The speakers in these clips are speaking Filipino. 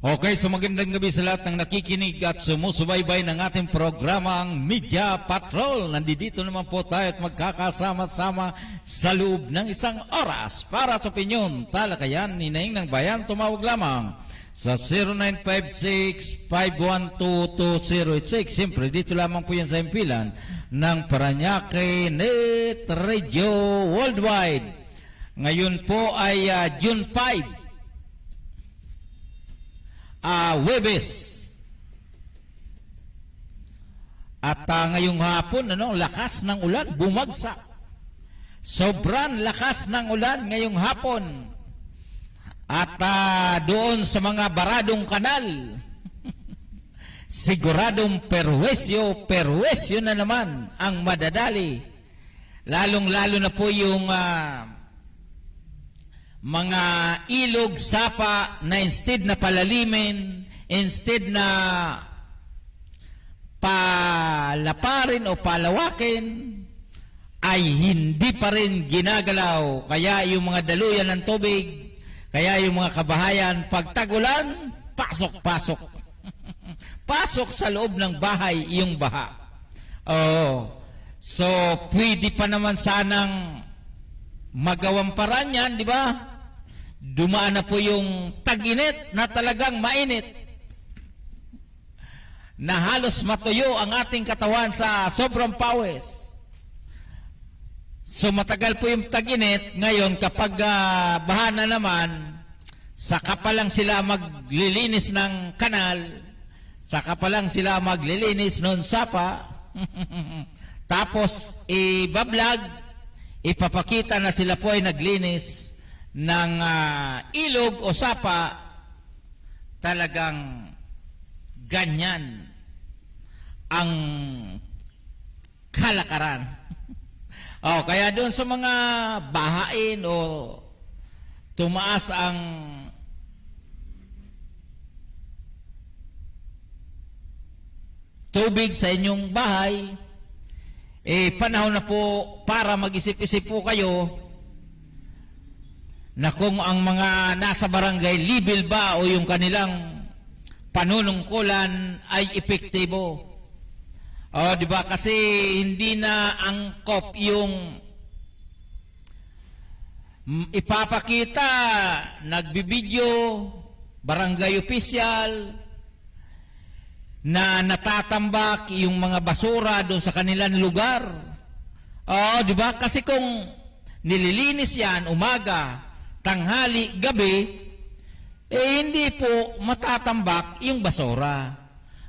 Okay, so magandang gabi sa lahat ng nakikinig at sumusubaybay ng ating programang Media Patrol. Nandito naman po tayo at magkakasama-sama sa loob ng isang oras para sa opinyon, talakayan, ninaing ng bayan. Tumawag lamang sa 0956-512-2086. Siyempre, dito lamang po yan sa impilan ng Paranaque Net Radio Worldwide. Ngayon po ay June 5. Webes. At ngayong hapon, lakas ng ulan, bumagsak. Sobrang lakas ng ulan ngayong hapon. At doon sa mga baradong kanal, siguradong perwesyo na naman ang madadali. Lalong-lalo na po yung mga ilog, sapa na instead na palalimin, instead na palaparin o palawakin, ay hindi pa rin ginagalaw. Kaya yung mga daluyan ng tubig, kaya yung mga kabahayan, pag tag-ulan, pasok-pasok. Pasok sa loob ng bahay yung baha. So, pwede pa naman sanang magawang paraan yan, di ba? Dumaan na po yung tag-init na talagang mainit, na halos matuyo ang ating katawan sa sobrang pawis. So matagal po yung tag-init. Ngayon kapag baha na naman, saka pa lang sila maglilinis ng kanal, saka pa lang sila maglilinis ng sapa, tapos ibablog, ipapakita na sila po ay naglinis ng ilog o sapa. Talagang ganyan ang kalakaran. Kaya doon sa mga bahain o tumaas ang tubig sa inyong bahay, panahon na po para mag-isip-isip po kayo na kung ang mga nasa barangay level ba o yung kanilang panunungkulan ay epektibo. Di ba? Kasi hindi na angkop yung ipapakita, nagbibideo, barangay official, na natatambak yung mga basura doon sa kanilang lugar. Di ba? Kasi kung nililinis yan umaga, tanghali, gabi, hindi po matatambak yung basura.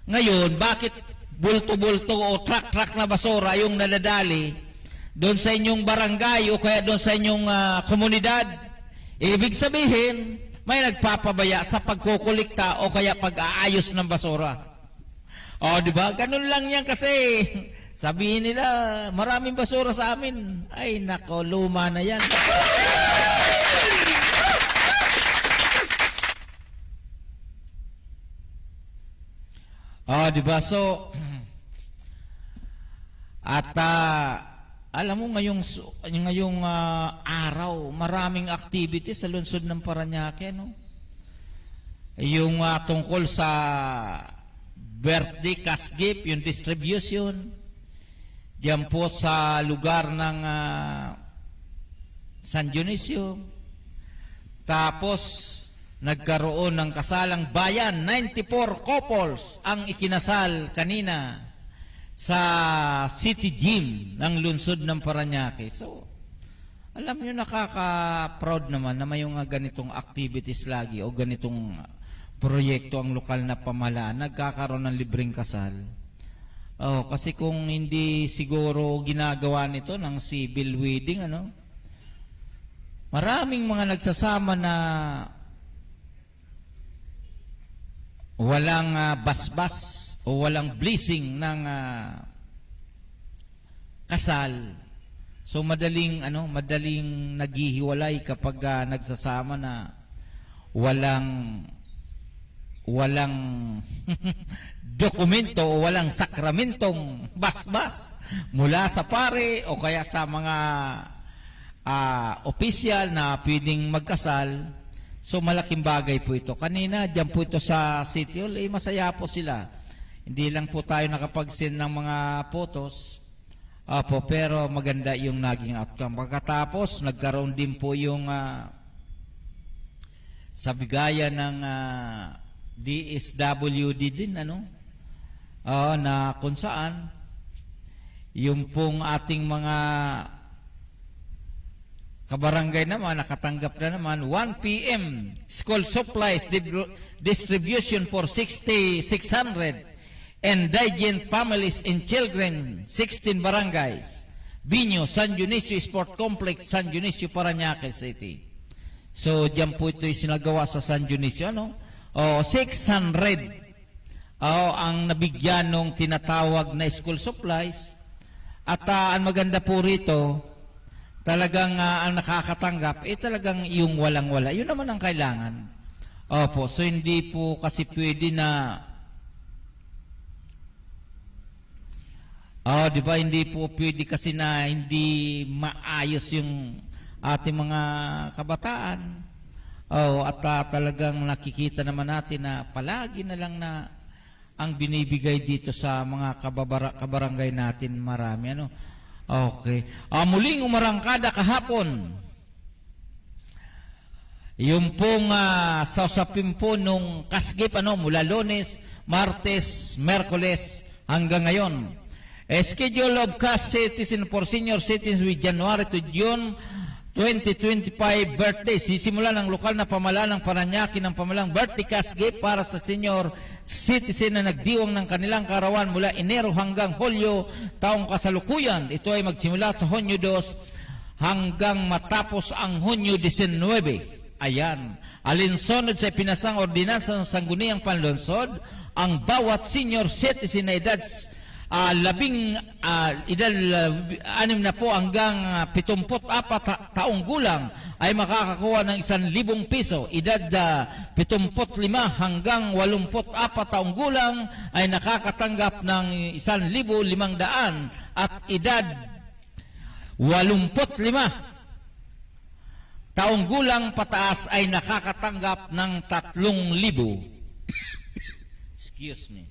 Ngayon, bakit bulto-bulto o truck-truck na basura yung nadadali doon sa inyong barangay o kaya doon sa inyong komunidad? Ibig sabihin, may nagpapabaya sa pagkukulikta o kaya pag-aayos ng basura. Di ba? Ganun lang yan kasi sabihin nila, maraming basura sa amin. Ay, nako, luma na yan. Di ba? So, at alam mo ngayong araw, maraming activities sa lungsod ng Paranaque, no? Yung tungkol sa birthday cash gift, yung distribution, diyan po sa lugar ng San Dionisio. Tapos nagkaroon ng kasalang bayan, 94 couples ang ikinasal kanina sa City Gym ng lungsod ng Paranaque. So, alam nyo, nakaka-proud naman na may mga ganitong activities lagi o ganitong proyekto ang lokal na pamahalaan, nagkakaroon ng libreng kasal. Kasi kung hindi siguro ginagawa nito ng civil wedding, maraming mga nagsasama na walang basbas o walang blessing ng kasal. So madaling naghihiwalay kapag nagsasama na walang dokumento o walang sakramentong basbas mula sa pare o kaya sa mga opisyal na pwedeng magkasal. So malaking bagay po ito. Kanina, dyan po ito sa City Hall, masaya po sila. Hindi lang po tayo nakapag-send ng mga photos, pero maganda yung naging outcome. Pagkatapos, nagkaroon din po yung sa bigayan ng DSWD din, na kung saan, yung pong ating mga kabarangay naman, nakatanggap na naman, 1 p.m. school supplies distribution for 600 indigent families and children, 16 barangays. Binyo, San Dionisio Sport Complex, San Dionisio, Parañaque City. So, diyan po ito yung sinagawa sa San Dionisio, 600 ang nabigyan ng tinatawag na school supplies. At ang maganda po rito, talagang ang nakakatanggap, talagang yung walang-wala. Yun naman ang kailangan. Opo, so hindi po kasi pwede na, di ba, hindi po pwede kasi na hindi maayos yung ating mga kabataan. At talagang nakikita naman natin na palagi na lang na ang binibigay dito sa mga kabarangay natin marami. Okay. Muling umarangkada kahapon. Yung pong sa usapin po nung kasgip mula Lunes, Martes, Merkules hanggang ngayon. Schedule of cash citizen for senior citizens with January to June 2025 birthday. Sisimula ng lokal na pamahalaan ng Parañaque ng pamahalang birthday cash gift para sa senior citizen na nagdiwang ng kanilang karawan mula Enero hanggang Hulyo taong kasalukuyan. Ito ay magsimula sa Hunyo 2 hanggang matapos ang Hunyo 19. Ayan. Alinsunod sa pinasang ordinansa ng Sangguniang Panlunsod, ang bawat senior citizen na edad 6 na po hanggang 74 taong gulang ay makakakuha ng 1,000 piso. Edad 75 hanggang 84 taong gulang ay nakakatanggap ng 1,500 at edad 85 taong gulang pataas ay nakakatanggap ng 3,000. Excuse me.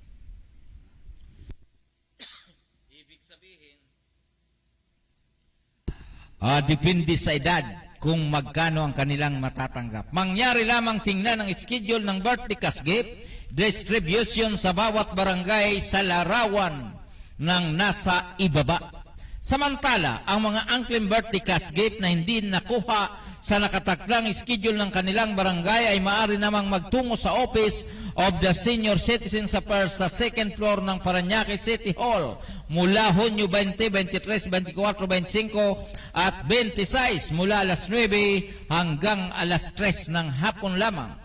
Depende sa edad kung magkano ang kanilang matatanggap. Mangyari lamang tingnan ang schedule ng birthday cash gift distribution sa bawat barangay sa larawan ng nasa ibaba. Samantala, ang mga unclaimed birthday cash gift na hindi nakuha sa nakatakdang schedule ng kanilang barangay ay maaari namang magtungo sa Office of the Senior Citizen sa second floor ng Parañaque City Hall mula Hunyo 20, 23, 24, 25 at 26 mula alas 9 hanggang alas 3 ng hapon lamang.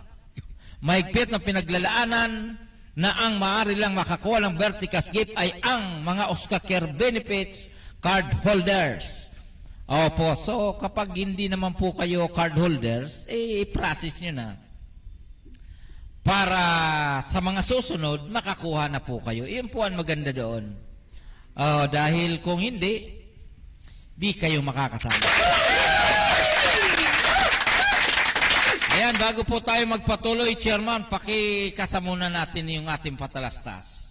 Mahigpit na pinaglalaanan na ang maaari lang makakuha ng birthday cash gift ay ang mga Oscar benefits card holders. Opo, so kapag hindi naman po kayo card holders, i-process nyo na. Para sa mga susunod, makakuha na po kayo. Iyon po ang maganda doon. Dahil kung hindi, di kayo makakasama. Ayan, bago po tayo magpatuloy, Chairman, pakikasamuna natin yung ating patalastas.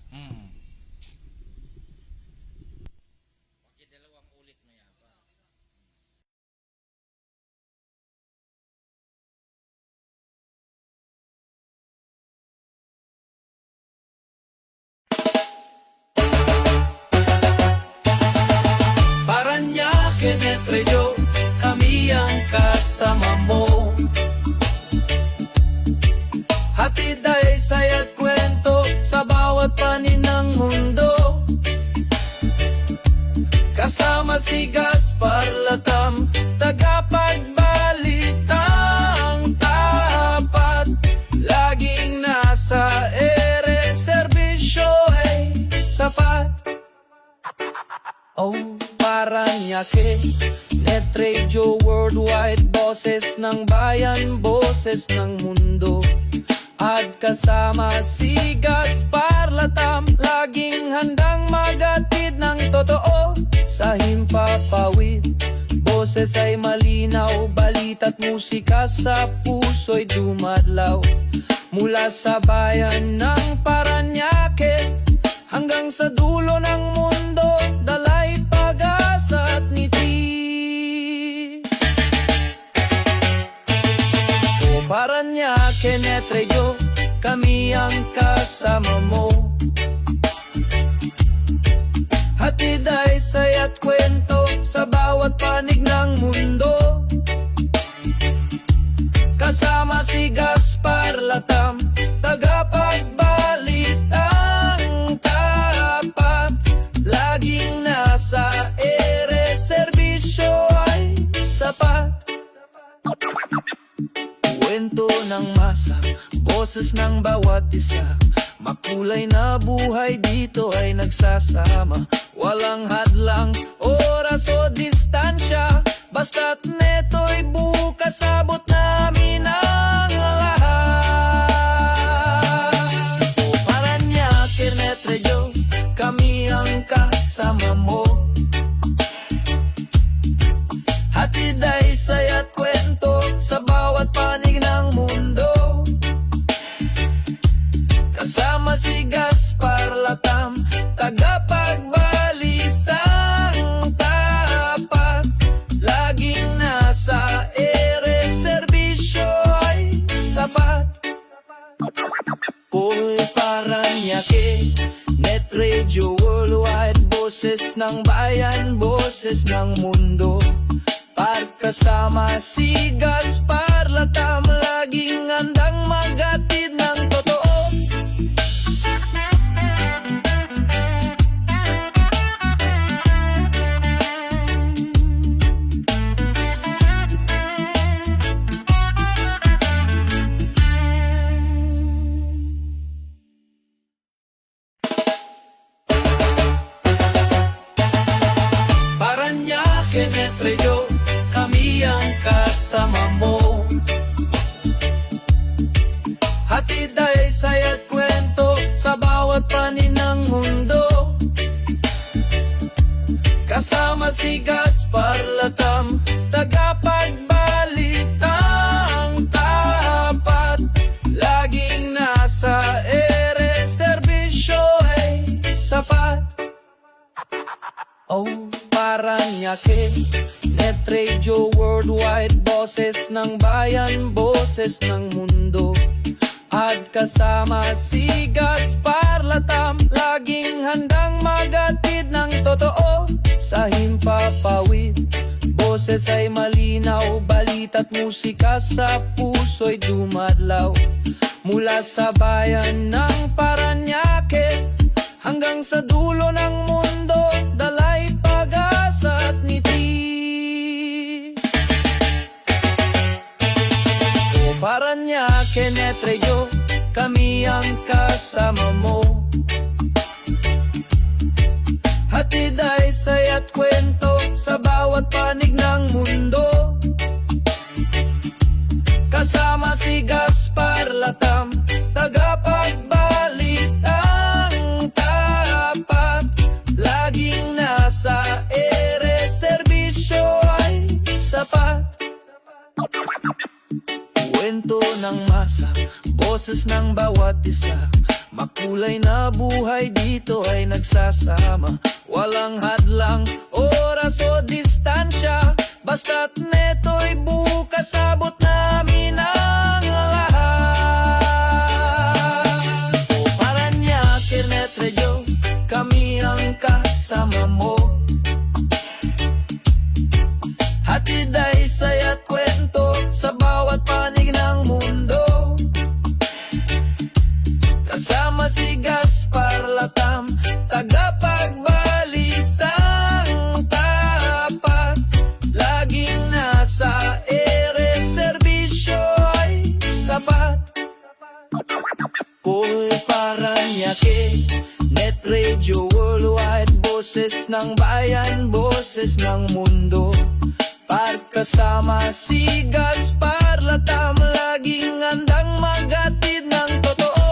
Parañaque, Netreyo, kami ang kasama mo. Hatid ay saya't kwento sa bawat panin ng mundo. Kasama si Gaspar Latam, tagapagbalitang tapat. Laging nasa ere, serbisyo ay sapat. Parañaque, Netreyo worldwide, boses ng bayan, boses ng mundo. At kasama si Gaspar Latam, laging handang magatid ng totoo. Sa himpapawid, boses ay malinaw, balita balita't musika sa puso'y dumadlaw. Mula sa bayan ng Paranaque hanggang sa dulo ng mundo, dalay pag-asa at ngiti. O Paranaque Net Radio, kami ang kasama mo. Hatid ay saya't kwento sa bawat panig ng mundo. Kasama si Gaspar Latam, tagapagbalitang tapat. Laging nasa ere, serbisyo ay sapat. Kwento ng masa, boses ng bawat isa. Makulay na buhay dito ay nagsasama. Walang hadlang, oras o distansya. Basta't neto'y bukas, abot namin ang lahat. O Paranaque Net Radio, kami ang kasama mo. Hatid ay saya't kwento sa bawat panig ng mundo. Kasama si Gaspar Latam, tagapagbalitang tapat. Laging nasa ere, serbisyo ay sapat. Kung Paranaque Net Radio Worldwide, boses ng bayan, boses ng mundo. Pagkasama si Gaspar Latam, laging handang maghatid ng totoo. Paranaque Net Radio, kami ang kasama mo. Hatid ay saya't kwento sa bawat panig ng mundo. Kasama si Gaspar Latam, tagapagbalitang tapat. Laging nasa ere, serbisyo ay sapat. Oh, Paranaque Net Radio Worldwide, boses ng bayan, boses ng mundo. At kasama si Gaspar Latam, laging handang maghatid ng totoo. Sa himpapawid, boses ay malinaw, balita't musika sa puso'y dumadlaw. Mula sa bayan ng Paranaque hanggang sa dulo ng mundo, dalay pag-asa at ngiti. O Paranaque Net Radio, kami ang kasama mo. Hatid ay saya't kwento sa bawat panig ng mundo. Kasama si Gaspar Latam, tagapagbalitang tapat. Laging nasa ere, serbisyo ay sapat. Kwento ng masa, boses ng bawat isa. Makulay na buhay dito ay nagsasama. Walang hadlang, oras o distansya. Basta't neto'y bukas, abot namin ang lahat. O Paranaque Net Radio, kami ang kasama mo. Hatid ay saya't kwento sa bawat panig ng mundo. Kasama si Gaspar Latam, tagapagbalitang tapat. Laging nasa ere, serbisyo ay sapat. Kung Paranaque Net Radio Worldwide, boses ng bayan, boses ng mundo. Pagkasama si Gaspar Latam, laging handang maghatid ng totoo.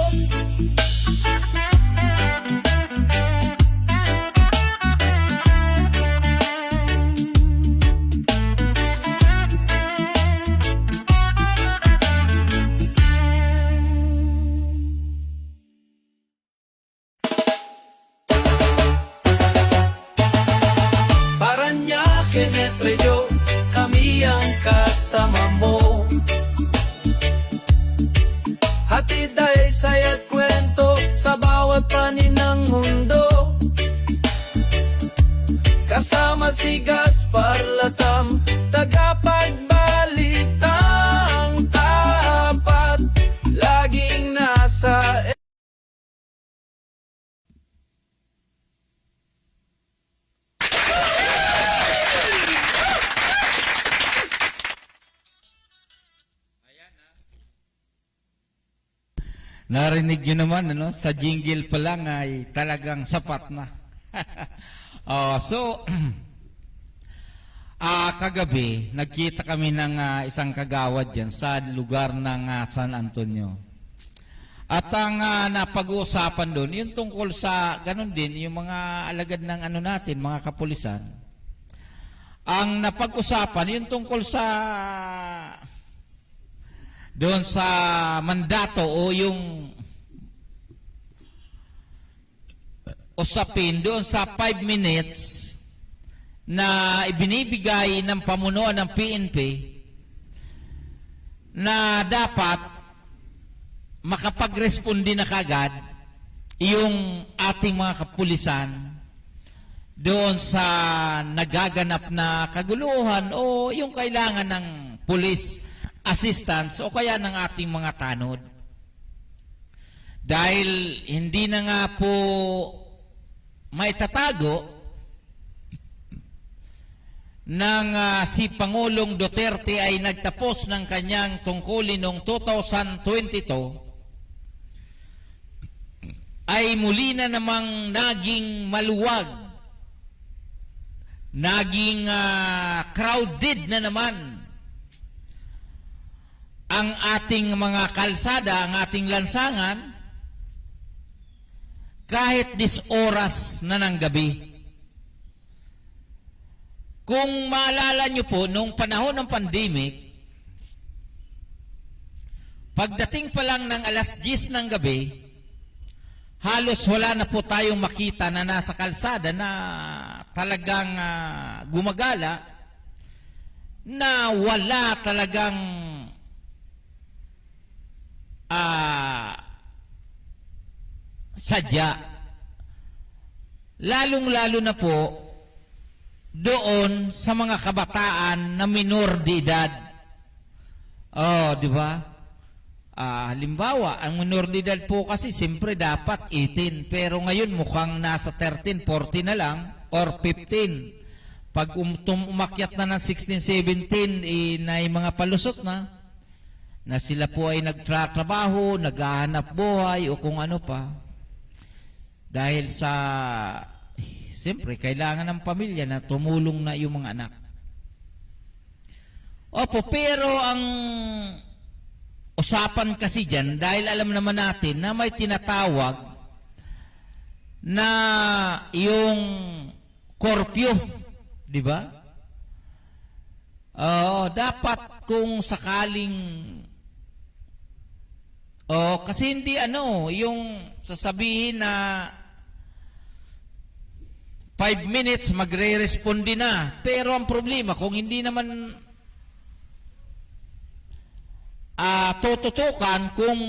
Narinig nyo naman, ano? Sa jingle pa lang ay talagang sapat na. So, kagabi, nagkita kami ng isang kagawad dyan sa lugar ng San Antonio. At ang napag-uusapan doon, yung tungkol sa, ganun din, yung mga alagad ng ano natin, mga kapulisan. Ang napag-usapan, yung tungkol sa, doon sa mandato o yung usapin doon sa 5 minutes na ibinibigay ng pamunuan ng PNP na dapat makapagresponde na kagad yung ating mga kapulisan doon sa nagaganap na kaguluhan o yung kailangan ng police assistance o kaya ng ating mga tanod. Dahil hindi na nga po maitatago nang si Pangulong Duterte ay nagtapos ng kanyang tungkulin noong 2022 ay muli na namang naging maluwag, naging crowded na naman ang ating mga kalsada, ang ating lansangan kahit 10 oras na ng gabi. Kung maalala nyo po, nung panahon ng pandemic, pagdating pa lang ng alas 10 ng gabi, halos wala na po tayong makita na nasa kalsada na talagang gumagala, na wala talagang sadya. Lalong-lalo na po doon sa mga kabataan na minor de edad. Di ba? Halimbawa, ang minor de edad po kasi siyempre dapat 18, pero ngayon mukhang nasa 13, 14 na lang or 15. Pag umakyat na ng 16, 17, na yung mga palusot na sila po ay nagtratrabaho, naghahanap buhay o kung ano pa. Dahil sa siyempre, kailangan ng pamilya na tumulong na yung mga anak. Opo, pero ang usapan kasi dyan, dahil alam naman natin na may tinatawag na yung curfew, di ba? Dapat kung sakaling kasi hindi yung sasabihin na 5 minutes, magre-responde na. Pero ang problema, kung hindi naman tututukan kung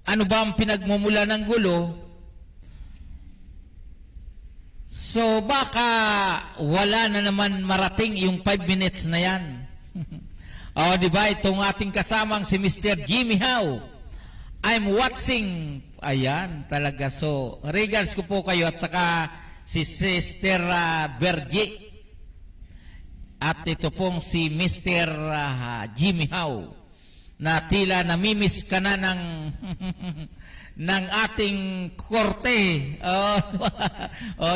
ano ba ang pinagmumula ng gulo, so baka wala na naman marating yung 5 minutes na yan. Di ba? Itong ating kasamang si Mr. Jimmy Howe. I'm watching. Ayan, talaga. So, regards ko po kayo at saka si Sister Bergie at ito pong si Mr. Jimmy Howe na tila namimiss ka na ng ng ating korte.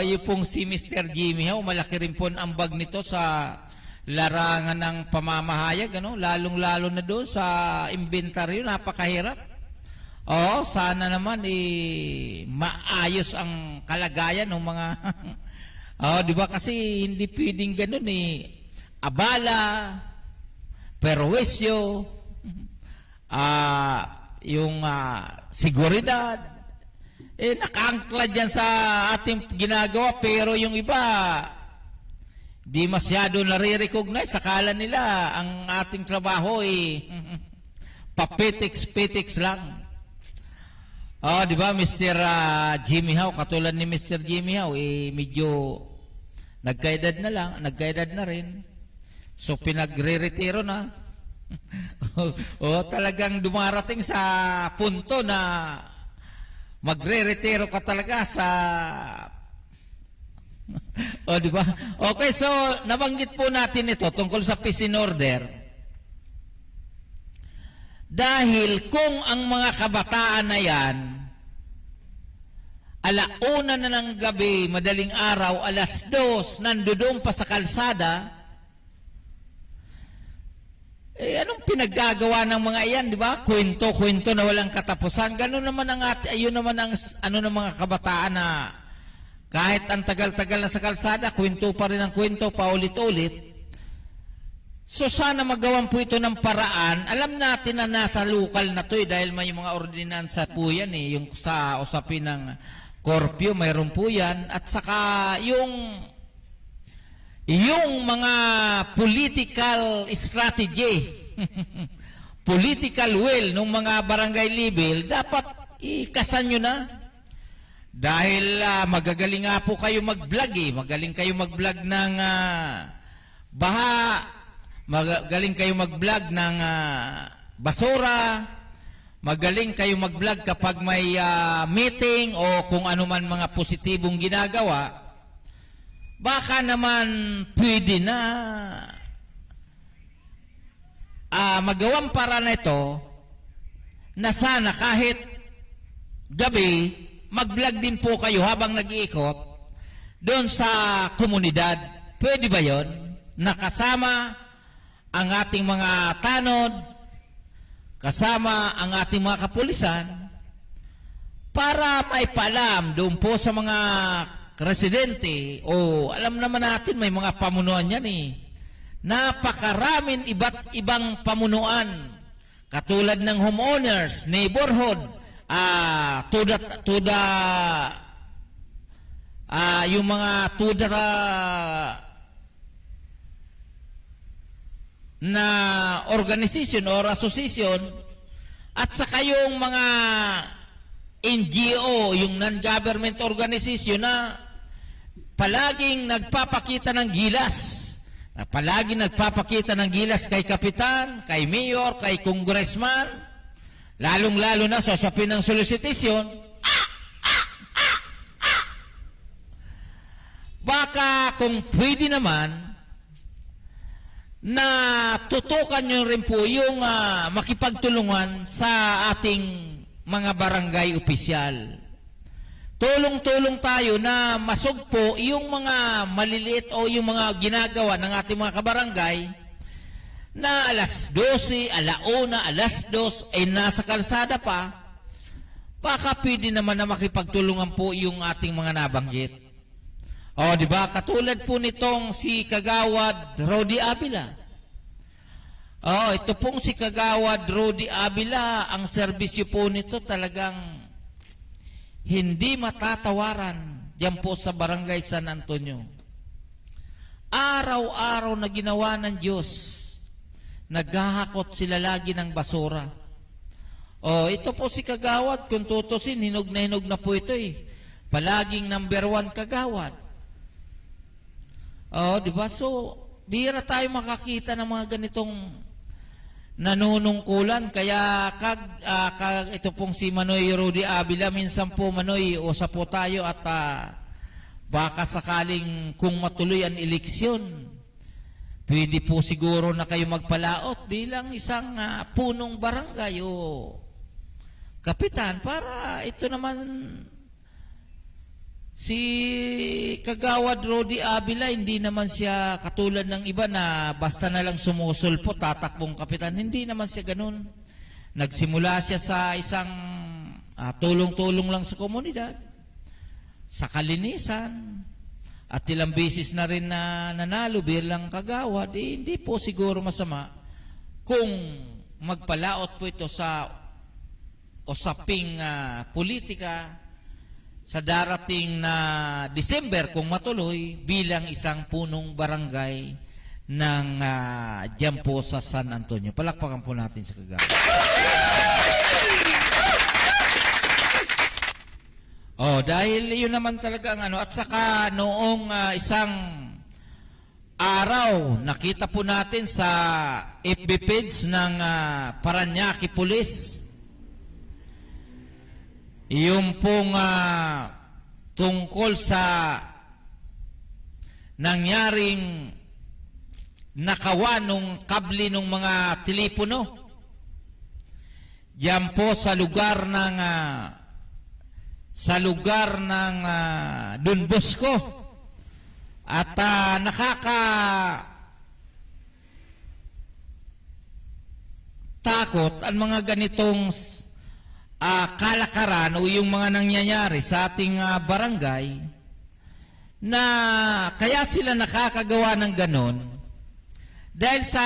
Yung pong si Mr. Jimmy Howe, malaki rin po ang ambag nito sa larangan ng pamamahayag, lalong-lalo na doon sa inventaryo, napakahirap. Sana naman maayos ang kalagayan ng mga di ba kasi hindi pwedeng ganun abala, perwisyo, yung seguridad nakaangkla dyan sa ating ginagawa, pero yung iba di masyado nare-recognize, akala nila ang ating trabaho papetiks-petiks lang. Di ba, Mr. Jimmy Howe, katulad ni Mr. Jimmy Howe, medyo nagkaedad na rin. So, pinagre-retiro na. Talagang dumarating sa punto na magre-retiro ka talaga sa... di ba? Okay, so, nabanggit po natin ito tungkol sa peace and order. Dahil kung ang mga kabataan na yan, 1:00 na ng gabi, madaling araw, 2:00, nandoon pa sa kalsada, anong pinaggagawa ng mga iyan, di ba? Kwento na walang katapusan. Ganun naman ayun naman ang ng mga kabataan na kahit ang tagal-tagal na sa kalsada, kwento pa rin ang kwento, paulit-ulit. So sana magawan po ito ng paraan. Alam natin na nasa lokal na to dahil may mga ordinansa po yan yung sa usapin ng curfew, mayroon po yan. At saka yung mga political strategy, political will ng mga barangay level, dapat ikasan nyo na. Dahil magagaling nga po kayo mag-vlog Magaling kayo mag-vlog ng baha, magaling kayo mag-vlog ng basura, magaling kayo mag-vlog kapag may meeting o kung ano man mga positibong ginagawa. Baka naman pwede na magawang para na ito na sana kahit gabi, mag-vlog din po kayo habang nag-iikot doon sa komunidad. Pwede ba yon? Nakasama ang ating mga tanod, kasama ang ating mga kapulisan, para maipalam doon po sa mga residente, alam naman natin may mga pamunuan yan Napakaraming iba't ibang pamunuan, katulad ng homeowners, neighborhood, yung mga na organization or association, at saka yung mga NGO, yung non-government organization na palaging nagpapakita ng gilas. Palaging nagpapakita ng gilas kay kapitan, kay mayor, kay congressman, lalong-lalo na sa usapin ng solicitation. Baka kung pwede naman, na tutukan nyo rin po yung makipagtulungan sa ating mga barangay opisyal. Tulong-tulong tayo na masugpo yung mga maliliit o yung mga ginagawa ng ating mga kabarangay na 12:00, 1:00, 2:00 ay nasa kalsada pa. Baka pwede naman na makipagtulungan po yung ating mga nabanggit. Di ba? Katulad po nitong si Kagawad Rody Avila. Ito pong si Kagawad Rody Avila, ang serbisyo po nito talagang hindi matatawaran diyan po sa Barangay San Antonio. Araw-araw na ginawa ng Diyos, naghahakot sila lagi ng basura. Ito po si Kagawad, kung tutusin, hinog na po ito Palaging number 1 Kagawad. Di ba? So, bihira tayo makakita ng mga ganitong nanunungkulan. Kaya ito pong si Manoy Rody Avila, minsan po Manoy, usap po tayo at baka sakaling kung matuloy ang eleksyon, pwede po siguro na kayo magpalaot bilang isang punong barangay o kapitan para ito naman si Kagawad Rody Avila, hindi naman siya katulad ng iba na basta na lang sumusulpo, tatakbong kapitan. Hindi naman siya ganun. Nagsimula siya sa isang tulong-tulong lang sa komunidad, sa kalinisan, at ilang beses na rin na nanalo bilang kagawad. Hindi po siguro masama kung magpalaot po ito sa usaping politika sa darating na December kung matuloy bilang isang punong barangay ng dyan po sa San Antonio. Palakpakan po natin sa Kagawad. Dahil yun naman talaga ang at saka noong isang araw, nakita po natin sa FB page ng Parañaque Police, yung pong tungkol sa nangyaring nakawa nung kable ng mga telepono Diyan po sa lugar ng Don Bosco. At takot ang mga ganitong kalakaran o yung mga nangyayari sa ating barangay na kaya sila nakakagawa ng ganon dahil sa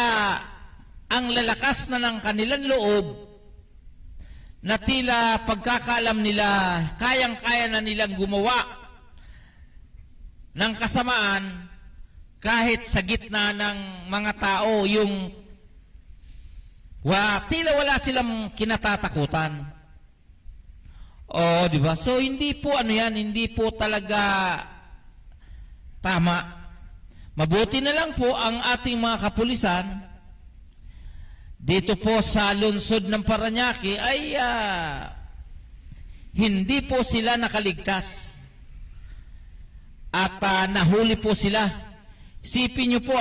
ang lalakas na ng kanilang loob na tila pagkakaalam nila kayang-kaya na nilang gumawa ng kasamaan kahit sa gitna ng mga tao yung tila wala silang kinatatakutan. O, di ba? So, hindi po hindi po talaga tama. Mabuti na lang po ang ating mga kapulisan dito po sa lungsod ng Parañaque ay hindi po sila nakaligtas. At nahuli po sila. Isipin nyo po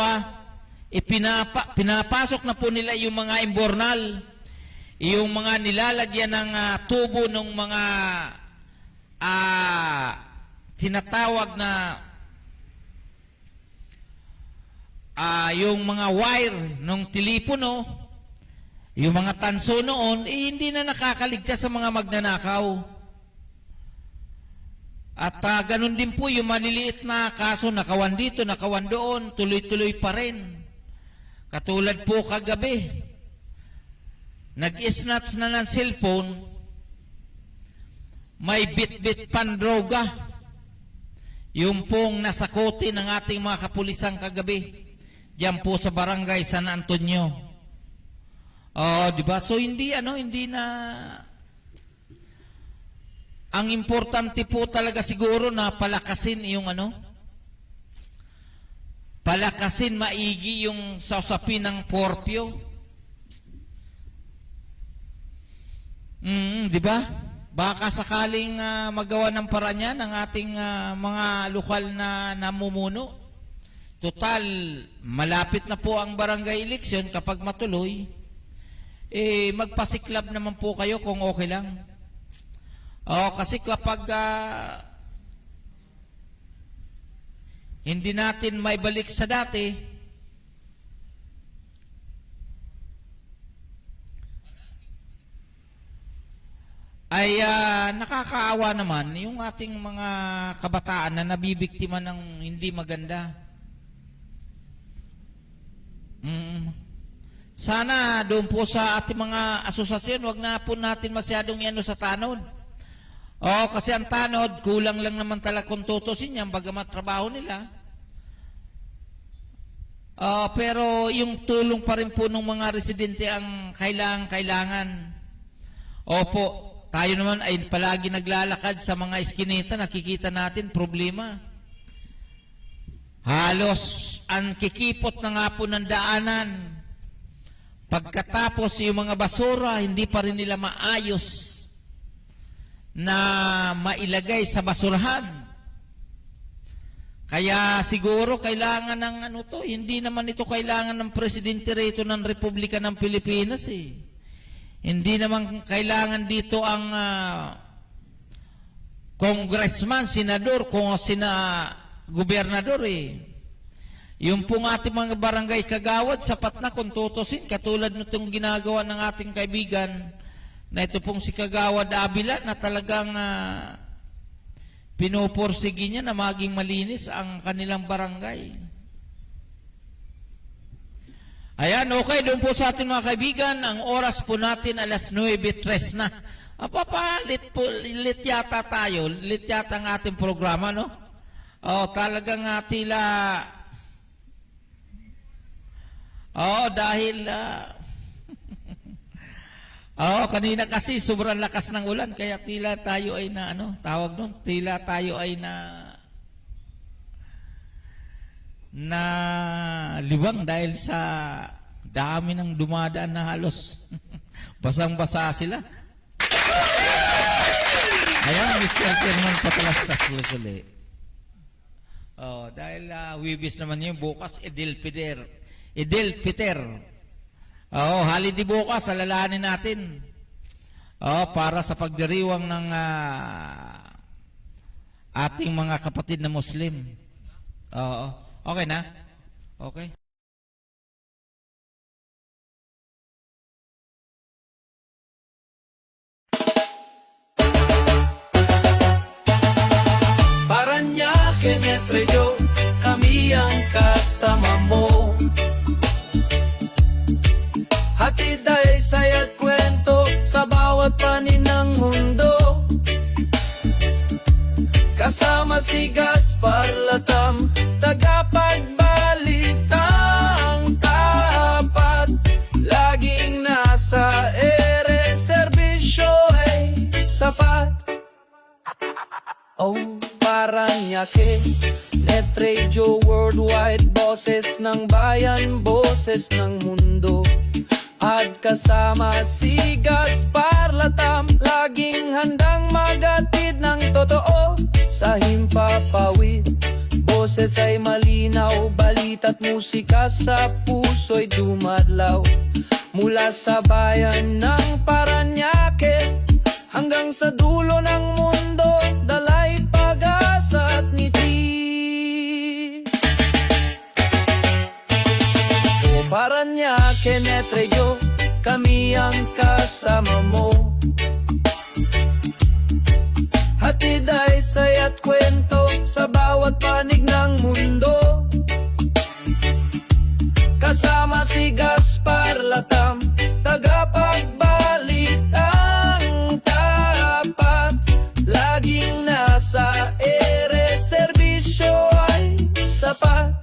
pinapasok na po nila yung mga imbornal, yung mga nilalagyan ng tubo ng mga tinatawag na yung mga wire ng telepono, yung mga tanso noon, hindi na nakakaligtas sa mga magnanakaw. At ganun din po yung maliliit na kaso, nakawan dito, nakawan doon, tuloy-tuloy pa rin. Katulad po kagabi, nag-snatch na ng cellphone, may bit-bit pandroga, yung pong nasakote ng ating mga kapulisan kagabi, diyan po sa barangay San Antonio. Di ba? So hindi na. Ang importante po talaga siguro na palakasin yung palakasin maigi yung sa usapin ng korpyo. Di ba? Baka sakaling magawa ng paraan yan ang ating mga lokal na namumuno. Total, malapit na po ang barangay election. Kapag matuloy, magpasiklab naman po kayo kung okay lang. Kasi kapag hindi natin maibalik sa dati, ay nakakaawa naman yung ating mga kabataan na nabibiktima ng hindi maganda. Sana doon po sa ating mga asosasyon, wag na po natin masyadong sa tanod. Kasi ang tanod, kulang lang naman talaga kung tutusin yan, bagamat trabaho nila. Pero yung tulong pa rin po ng mga residente ang kailangan. Opo, tayo naman ay palagi naglalakad sa mga eskinita, nakikita natin problema. Halos ang kikipot na nga po ng daanan. Pagkatapos yung mga basura, hindi pa rin nila maayos na mailagay sa basurahan. Kaya siguro kailangan ng hindi naman ito kailangan ng presidente rito ng Republika ng Pilipinas Hindi naman kailangan dito ang congressman, senador, gobernador Yung pong ating mga barangay kagawad, sapat na kung tutusin, katulad nitong ginagawa ng ating kaibigan na ito pong si Kagawad Avila na talagang pinupursigi niya na maging malinis ang kanilang barangay. Ayan, okay, doon po sa ating mga kaibigan, ang oras po natin alas 9:03 na. Lit yata tayo, lit yata ang ating programa, no? Talagang tila, dahil, kanina kasi sobrang lakas ng ulan kaya tila tayo ay tawag doon, tila tayo ay na liwang dahil sa dami ng dumadaan na halos basang-basa sila. Ayan, Mr. Chairman, patalastas uli. Dahil Wibis naman yun, bukas Idil Peter. Holiday bukas, alalahanin natin. para sa pagdiriwang ng ating mga kapatid na Muslim. Oo. Okay na? Okay. Paranaque, Netreo, kami ang kasama mo. Hatid ay saya't kwento sa bawat panin ng mundo. Kasama si Gaspar Latam, tagapagbalitang tapat. Laging nasa ere, serbisyo ay sapat. Oh, Paranaque, Netreo Worldwide, boses ng bayan, boses ng mundo. At kasama si Gaspar Latam, laging handang magatid ng totoo sa himpapawid. Boses ay malinaw, balita't musika sa puso'y dumadlaw. Mula sa bayan ng Paranaque hanggang sa dulo ng mundo, dalay pag-asa at ngiti. O Paranaque, Netreo, kami ang kasama mo. Hatid ay saya't kwento sa bawat panig ng mundo. Kasama si Gaspar Latam, tagapagbalitang tapat. Laging nasa ere, serbisyo ay sapat.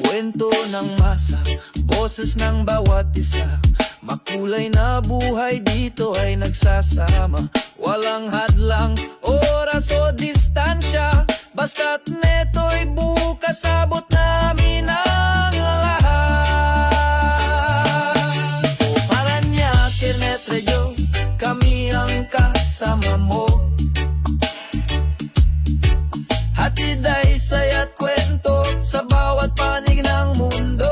Kwento ng masa, boses ng bawat isa. Makulay na buhay dito ay nagsasama. Walang hadlang, oras o distansya. Basta't neto'y bukas, abot namin ang lahat. O Paranaque, Netreo, kami ang kasama mo. Hatid ay saya't kwento sa bawat panig ng mundo.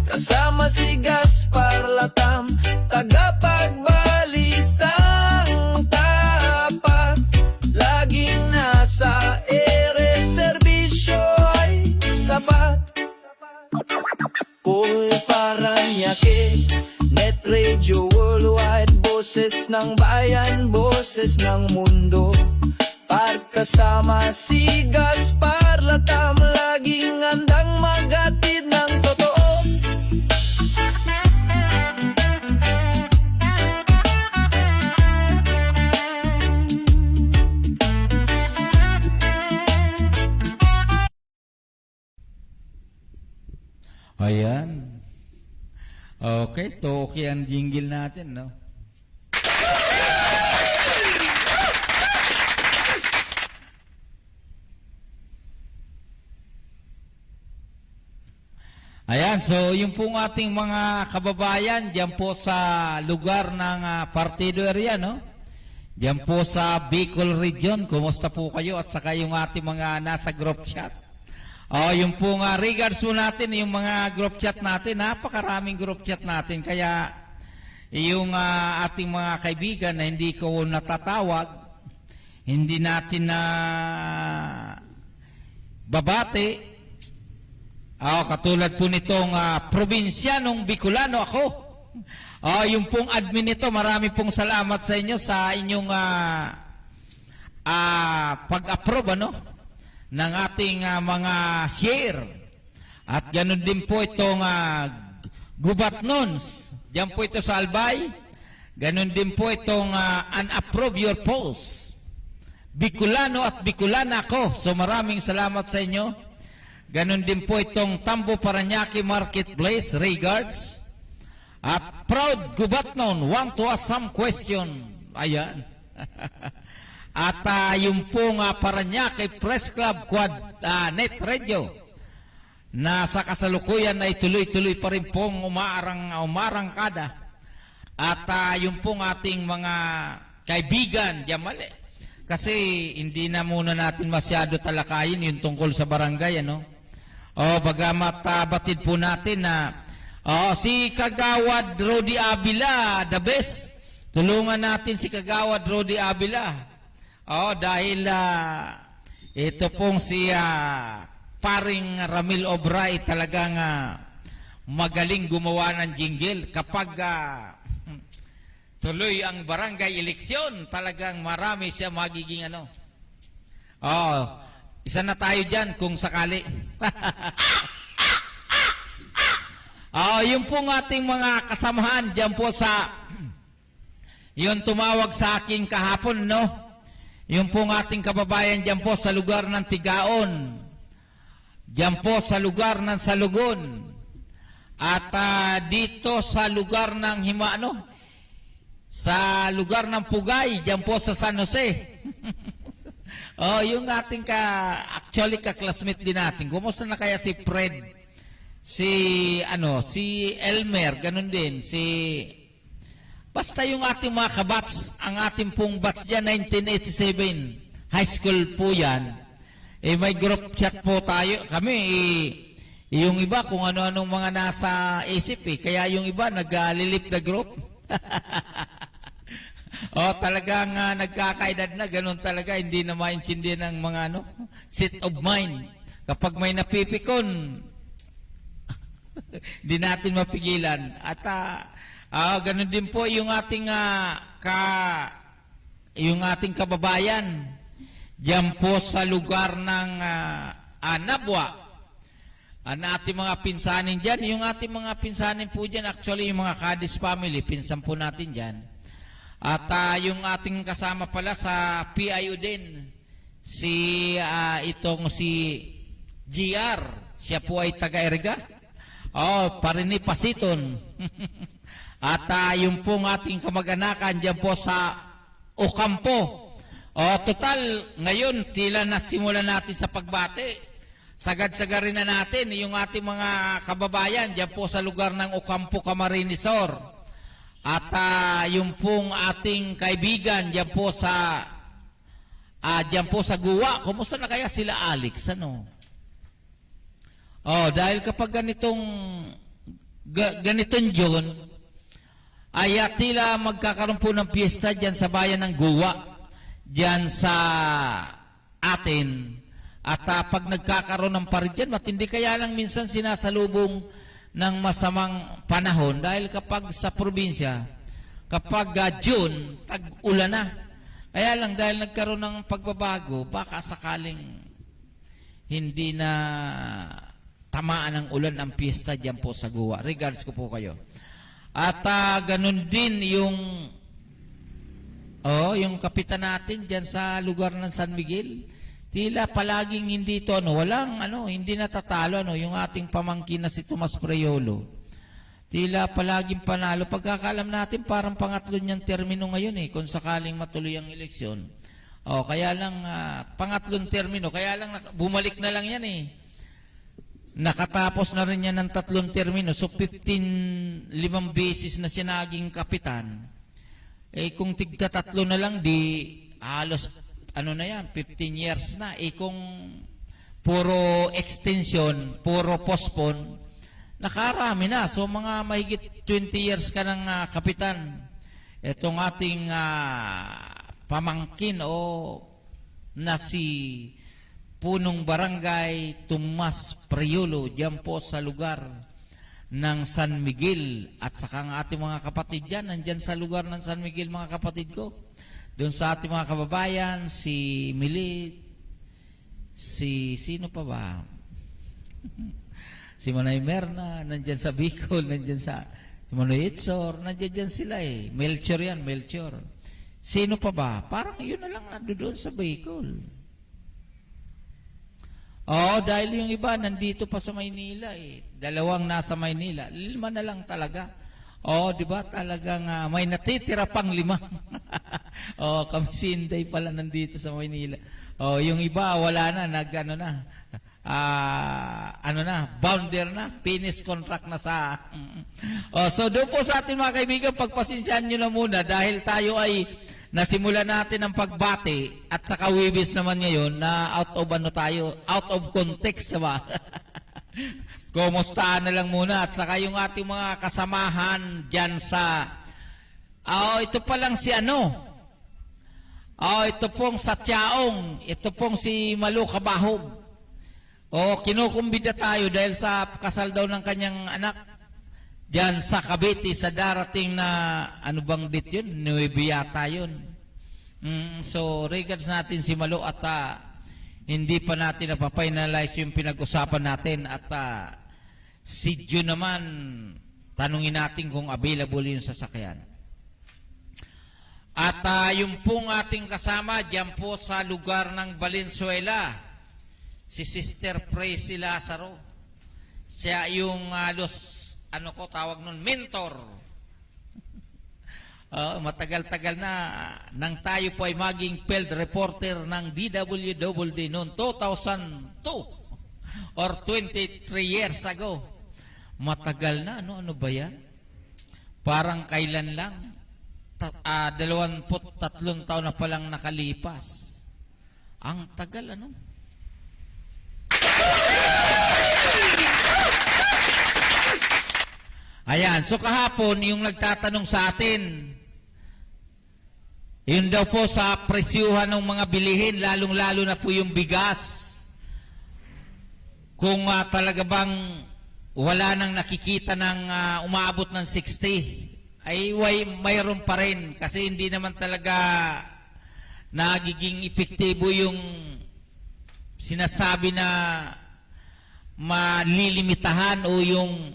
Kasama si Gaspar Latam, tagapagbalitang tapat. Laging nasa ere, serbisyo ay sapat. Kung Paranaque, Netreo Worldwide, boses ng bayan, boses ng mundo. Kasama si Gaspar Latam, laging handang magatid ng totoo. Ayan. Okay, toki ang jingle natin, no? Ayan, so yung pong ating mga kababayan diyan po sa lugar ng Partido area, no? Diyan po sa Bicol Region. Kumusta po kayo at saka yung ating mga nasa group chat? Yung pong regards po natin, yung mga group chat natin, napakaraming group chat natin. Kaya yung ating mga kaibigan na hindi ko natatawag, hindi natin na babati. Katulad po nitong probinsyanong Bicolano ako. Yung pong admin nito, marami pong salamat sa inyo sa inyong pag-approve ng ating mga share. At ganoon din po itong Gubatnons. Diyan po ito sa Albay. Ganoon din po itong unapprove your post. Bicolano at Bicolana ako. So maraming salamat sa inyo. Ganon din po itong Tambo Paranaque Marketplace, regards. At Proud Gubatnon, want to ask some question. Ayan. At yung pong Paranaque Press Club Netreo, na sa kasalukuyan ay tuloy-tuloy pa rin pong umarangkada. At yung pong ating mga kaibigan, diyan mali. Kasi hindi na muna natin masyado talakayin yung tungkol sa barangay, ano? Bagamat batid po natin na Oh, si Kagawad Rodi Avila, the best. Tulungan natin si Kagawad Rodi Avila. Oh, dahil ito pong si paring Ramil Obray talagang magaling gumawa ng jingle. Kapag tuloy ang barangay eleksyon, talagang marami siya magiging ano. Oh, isa na tayo dyan kung sakali. Oh, yung pong ating mga kasamahan dyan po sa yung tumawag sa akin kahapon, no? Yung pong ating kababayan dyan po sa lugar ng Tigaon, dyan po sa lugar ng Salugon, at dito sa lugar ng sa lugar ng Pugay, dyan po sa San Jose. Oh, yung ating actually ka-classmate din natin. Kumusta na kaya si Fred? Si Elmer, ganun din. Basta yung ating mga kabats, ang ating pong bats dyan, 1987, high school po yan. May group chat po tayo. Kami, yung iba kung ano-anong mga nasa isip Kaya yung iba, nag-lilip na group. Talagang nagkakaedad na, ganun talaga. Hindi na maintindihan ng mga set of mind. Kapag may napipikon, hindi natin mapigilan. At ganun din po yung ating yung ating kababayan diyan po sa lugar ng Nabwa. Ang ating mga pinsanin diyan, yung ating mga pinsanin po diyan, actually yung mga Cadiz family, pinsan po natin diyan. At yung ating kasama pala sa PIO din, si GR, siya po ay taga-Erga. Parini Pasiton. At yung pong ating kamag-anakan dyan po sa Ocampo. Total, ngayon, tila nasimula natin sa pagbate. Sagad-sagarin na natin yung ating mga kababayan dyan po sa lugar ng Ocampo, Camarines Sur. At yung pong ating kaibigan dyan po sa Guwa. Kumusta na kaya sila, Alex? Dahil kapag ganitong June, ay tila magkakaroon po ng piyesta dyan sa bayan ng Guwa, dyan sa atin. At pag nagkakaroon ng parid dyan, matindi kaya lang minsan sinasalubong ng masamang panahon. Dahil kapag sa probinsya, kapag June, tag-ulan na. Kaya lang dahil nagkaroon ng pagbabago, baka sakaling hindi na tamaan ng ulan ang piyesta dyan po sa Guwa. Regards ko po kayo. At ganun din yung kapitan natin dyan sa lugar ng San Miguel. Tila palaging hindi ito, hindi natatalo, yung ating pamangkin na si Tomas Priolo. Tila palaging panalo. Pagkakalam natin, parang pangatlo niyang termino ngayon kung sakaling matuloy ang eleksyon. Kaya lang, pangatlong termino, kaya lang bumalik na lang yan Nakatapos na rin yan ng 3 termino. So, 5 beses na siya naging kapitan. Kung tigta-3 na lang, halos, 15 years na. Kung puro extension, puro postpone, nakarami na. So, mga mahigit 20 years ka ng kapitan. Itong ating pamangkin na si Punong Barangay Tomas Priolo diyan po sa lugar ng San Miguel. At saka ang ating mga kapatid dyan, nandyan sa lugar ng San Miguel, mga kapatid ko. Doon sa ating mga kababayan, si Milit, sino pa ba? Si Manay Merna, nandyan sa Bicol, nandyan sa Manoy Itzor, nandyan dyan sila Melchor yan, Melchor. Sino pa ba? Parang yun na lang nandoon sa Bicol. Dahil yung iba nandito pa sa Maynila 2 nasa Maynila. 5 na lang talaga. Di ba? Talagang may natitira pang 5. Kami si Inday pala nandito sa Maynila. Yung iba wala na, bounder na, finish contract na sa so doon po sa ating mga kaibigan, pagpasensyahan nyo na muna dahil tayo ay nasimula natin ang pagbati at saka wibis naman ngayon na out of context, ba? Kumustahan na lang muna at saka yung ating mga kasamahan dyan sa ito pa lang si ito pong sa Tiaong, ito pong si Malu Kabahog. Kinukumbida tayo dahil sa kasal daw ng kanyang anak dyan sa Cavite sa darating na ano bang date yun? 9 yata yun. So regards natin si Malu at hindi pa natin napafinalize yung pinag-usapan natin at si Jun naman tanungin natin kung available yung sasakyan. At yung pong ating kasama dyan po sa lugar ng Valenzuela, si Sister Praise Lazaro. Siya yung tawag nun, mentor. Matagal-tagal na nang tayo po ay maging field reporter ng DWWD noong 2002 or 23 years ago. Matagal na, ano ba yan? Parang kailan lang. 23 taon na palang nakalipas. Ang tagal, Ayan, so kahapon, yung nagtatanong sa atin, yun daw po sa presyuhan ng mga bilihin, lalong-lalo na po yung bigas. Kung talaga bang wala nang nakikita ng umaabot ng 60, ay mayroon pa rin kasi hindi naman talaga nagiging epektibo yung sinasabi na malilimitahan o yung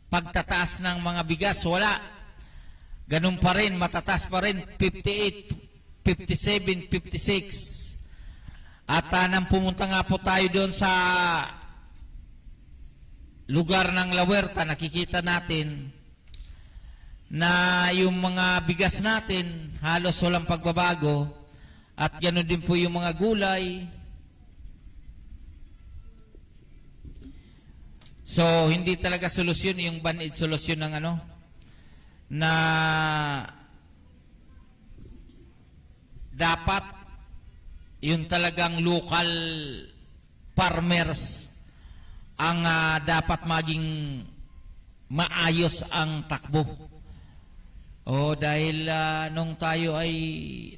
pagtataas ng mga bigas. Wala. Ganun pa rin, matataas pa rin, 58, 57, 56. At nang pumunta nga po tayo doon sa lugar ng La Huerta, nakikita natin na yung mga bigas natin halos walang pagbabago at ganoon din po yung mga gulay. So hindi talaga solusyon yung ban-aid solusyon ng na dapat yung talagang local farmers ang dapat maging maayos ang takbo. Dahil nung tayo ay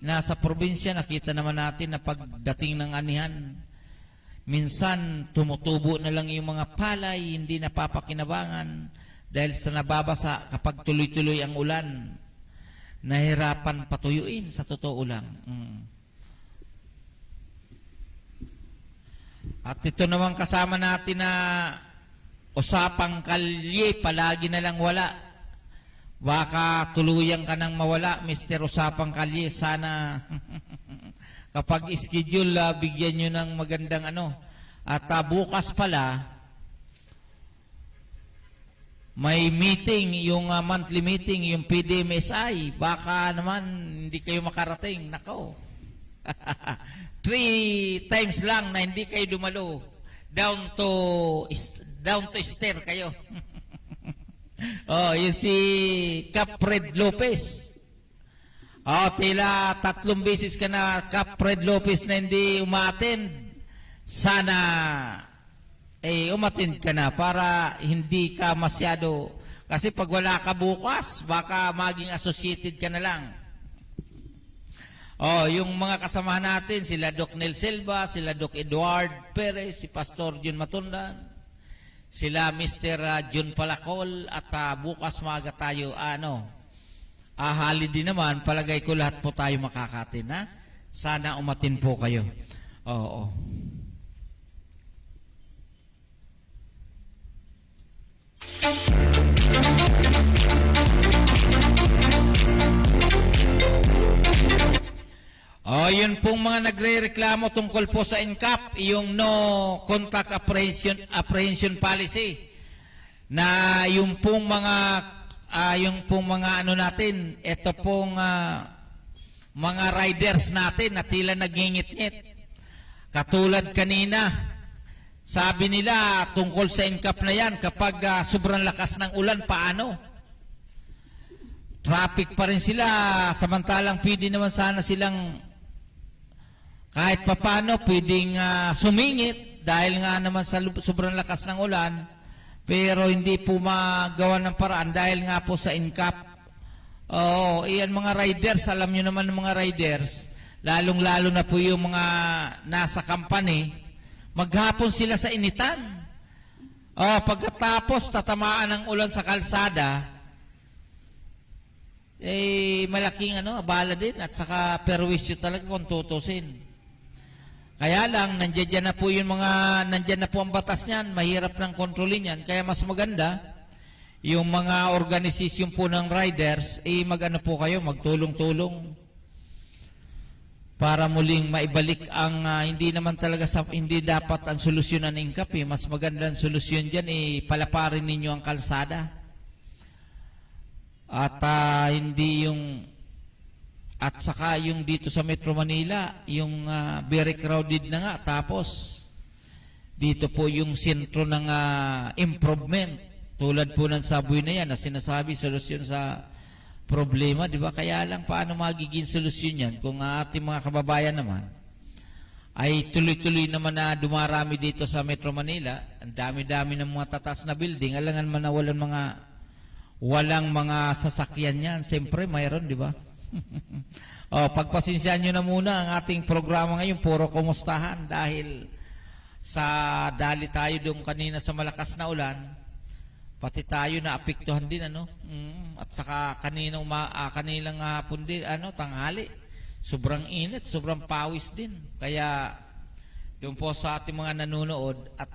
nasa probinsya, nakita naman natin na pagdating ng anihan, minsan tumutubo na lang yung mga palay, hindi napapakinabangan dahil sa nababasa kapag tuloy-tuloy ang ulan. Nahirapan patuyuin, sa totoo lang. At ito naman kasama natin na usapang kalye, palagi na lang wala. Baka tuluyan ka nang mawala, Mr. Usapang Kalye. Sana kapag schedule, bigyan nyo ng magandang At bukas pala, may meeting, yung monthly meeting, yung PDMSI. Baka naman hindi kayo makarating. Nako. 3 times lang na hindi kayo dumalo. Down to stair kayo. Yun si Capred Lopez. Tila 3 beses ka na Capred Lopez na hindi umattend. Sana umattend ka na para hindi ka masyado, kasi pag wala ka bukas, baka maging associated ka na lang. Yung mga kasama natin, sila Doc Nel Silva, sila Doc Edward Perez, si Pastor John Matundan, sila Mr. John Palacol, at bukas maaga tayo, holiday naman, palagay ko lahat po tayo makakatin, ha? Sana umatin po kayo. Oo. Yun pong mga nagre-reklamo tungkol po sa NCAP, yung no contact apprehension policy, na yung pong mga natin, ito pong mga riders natin na tila nagingit-ngit. Katulad kanina, sabi nila tungkol sa NCAP na yan, kapag sobrang lakas ng ulan, paano? Traffic pa rin sila, samantalang pwede naman sana silang kahit papano pwedeng sumingit dahil nga naman sa sobrang lakas ng ulan, pero hindi po magawa ng paraan dahil nga po sa incap. Oo, iyan mga riders, alam nyo naman ng mga riders, lalong-lalo na po yung mga nasa company, maghapon sila sa initan. Pagkatapos tatamaan ng ulan sa kalsada, malaking abala din at saka perwisyo talaga kung tutusin. Kaya lang, nandiyan na po ang batas niyan, mahirap nang kontrolin yan. Kaya mas maganda, yung mga organisasyon po ng riders, po kayo, magtulong-tulong para muling maibalik ang hindi naman talaga hindi dapat ang solusyon ng incap. Mas magandang solusyon diyan palaparin ninyo ang kalsada. At at saka yung dito sa Metro Manila, yung very crowded na nga, tapos dito po yung sentro ng improvement, tulad po ng subway na yan na sinasabi solusyon sa problema, di ba? Kaya lang paano magiging solusyon yan kung ating mga kababayan naman ay tuloy-tuloy naman na dumarami dito sa Metro Manila, ang dami-dami ng mga tatas na building, alangan man na walang mga sasakyan yan. Siyempre mayroon, di ba? Pagpasensyahan nyo na muna ang ating programa ngayon, puro kumustahan dahil sa dali tayo doon kanina sa malakas na ulan, pati tayo na apektuhan din at saka kanilang hapon din tanghali, sobrang init, sobrang pawis din. Kaya doon po sa ating mga nanonood at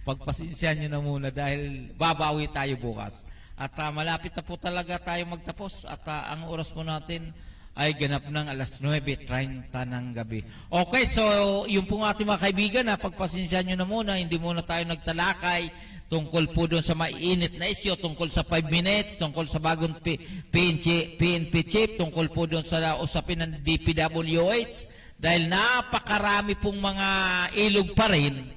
pagpasensyahan nyo na muna dahil babawi tayo bukas. At malapit na po talaga tayo magtapos at ang oras po natin ay ganap ng alas 9:30 ng gabi. Okay, so yung po ating mga kaibigan, pagpasensyahan nyo na muna, hindi muna tayo nagtalakay tungkol po doon sa mainit na isyo, tungkol sa 5 minutes, tungkol sa bagong PNP chip, tungkol po doon sa usapin ng DPWH, dahil napakarami pong mga ilog pa rin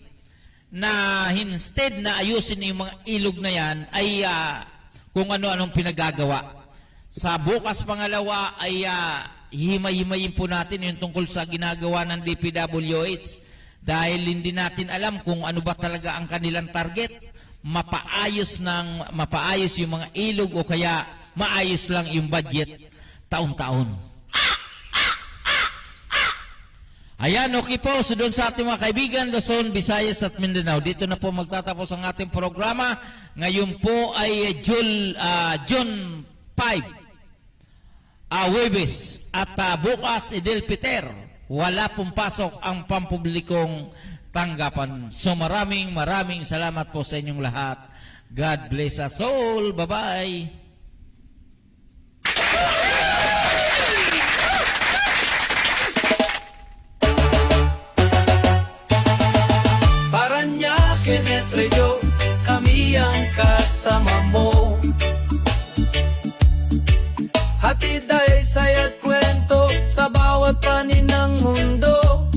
na instead na ayusin yung mga ilog na yan ay kung ano-anong pinagagawa. Sa bukas pangalawa ay himay-himayin po natin yung tungkol sa ginagawa ng DPWH dahil hindi natin alam kung ano ba talaga ang kanilang target, mapaayos yung mga ilog o kaya maayos lang yung budget taon-taon. Ayan, okay po. So doon sa ating mga kaibigan, Luzon, Visayas at Mindanao, dito na po magtatapos ang ating programa. Ngayon po ay June 5, Huwebes, at bukas, Idil Peter. Wala pong pasok ang pampublikong tanggapan. So maraming salamat po sa inyong lahat. God bless us all. Bye-bye. Kinetreyo, kami ang kasama mo. Hatid ay saya't kwento sa bawat panin ng mundo.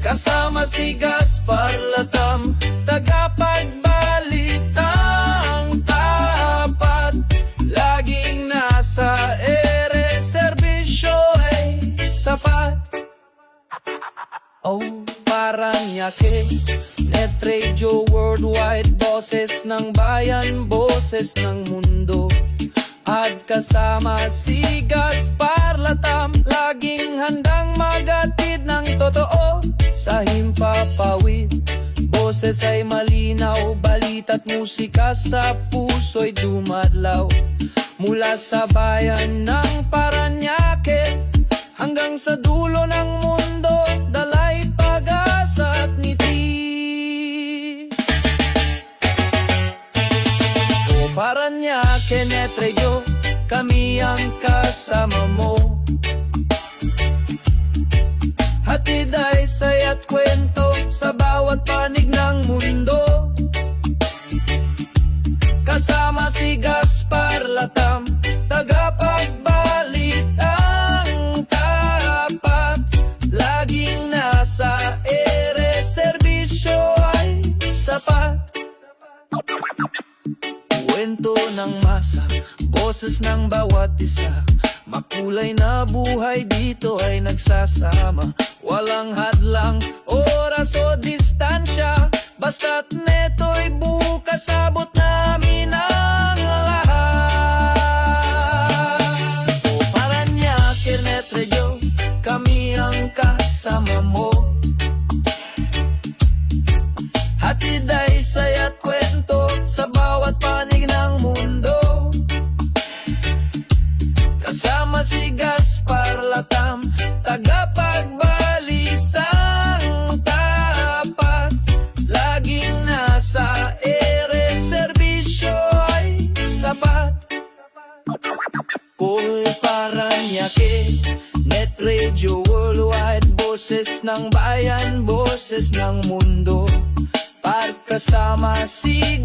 Kasama si Gaspar Latam, tagapagbalitang tapat. Laging nasa ere, serbisyo ay sapat. Paranaque, Net Radio Worldwide, boses ng bayan, boses ng mundo. At kasama si Gaspar Latam, laging handang magatid ng totoo sa himpapawid. Boses ay malinaw, balita't musika sa puso'y dumadlaw. Mula sa bayan ng Paranaque hanggang sa dulo ng mundo, dalay pag-asa at ngiti. O Paranaque Net Radio, kami ang kasama mo. Hatid ay saya't kwento sa bawat panig ng mundo. Kasama si Gaspar Latam, tagapagbalitang tapat. Laging nasa ere, serbisyo ay sapat. Kwento ng masa, boses ng bawat isa. Makulay na buhay dito ay nagsasama. walang hadlang, oras o distansya. Basta't neto'y bukas, abot namin ang lahat. O Paranaque Net Radio, kami ang kasama mo. Hatid ay saya't kwento sa bawat panig ng mundo. Kasama si Gaspar Latam, tagapagbalitang tapat. Laging nasa ere, serbisyo ay sapat. Kung Paranaque Net Radio Worldwide, boses ng bayan, boses ng mundo. Pagkasama si